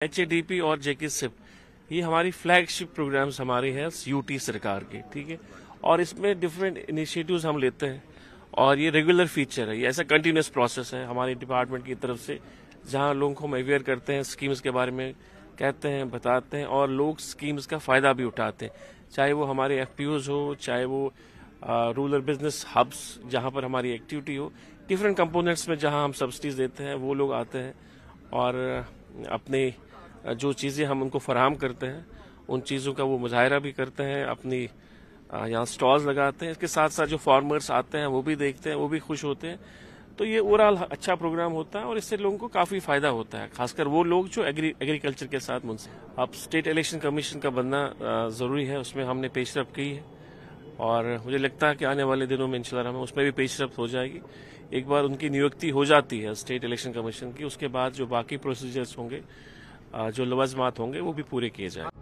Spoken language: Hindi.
HADP और JKSIP ये हमारी फ्लैगशिप प्रोग्राम्स हमारे हैं यूटी सरकार के, ठीक है। और इसमें डिफरेंट इनिशिएटिव्स हम लेते हैं और ये रेगुलर फीचर है, ये ऐसा कंटिन्यूस प्रोसेस है हमारे डिपार्टमेंट की तरफ से, जहां लोगों को हम अवेयर करते हैं, स्कीम्स के बारे में कहते हैं, बताते हैं और लोग स्कीम्स का फायदा भी उठाते हैं, चाहे वो हमारे FPOs हो, चाहे वो रूरल बिजनेस हब्स जहां पर हमारी एक्टिविटी हो, डिफरेंट कंपोनेंट्स में जहां हम सब्सिडीज देते हैं वो लोग आते हैं और अपने जो चीज़ें हम उनको फराहम करते हैं उन चीज़ों का वो मुजाहरा भी करते हैं, अपनी यहाँ स्टॉल्स लगाते हैं। इसके साथ साथ जो फार्मर्स आते हैं वो भी देखते हैं, वो भी खुश होते हैं। तो ये ओवरऑल अच्छा प्रोग्राम होता है और इससे लोगों को काफ़ी फ़ायदा होता है, खासकर वो लोग जो एग्रीकल्चर के साथ मुंसलिक। अब स्टेट इलेक्शन कमीशन का बनना ज़रूरी है, उसमें हमने पेशरफ की है और मुझे लगता है कि आने वाले दिनों में इंशाल्लाह हमें उसमें भी पेशरफ हो जाएगी। एक बार उनकी नियुक्ति हो जाती है स्टेट इलेक्शन कमीशन की, उसके बाद जो बाकी प्रोसीजर्स होंगे, जो लवाजमात होंगे वो भी पूरे किए जाएंगे।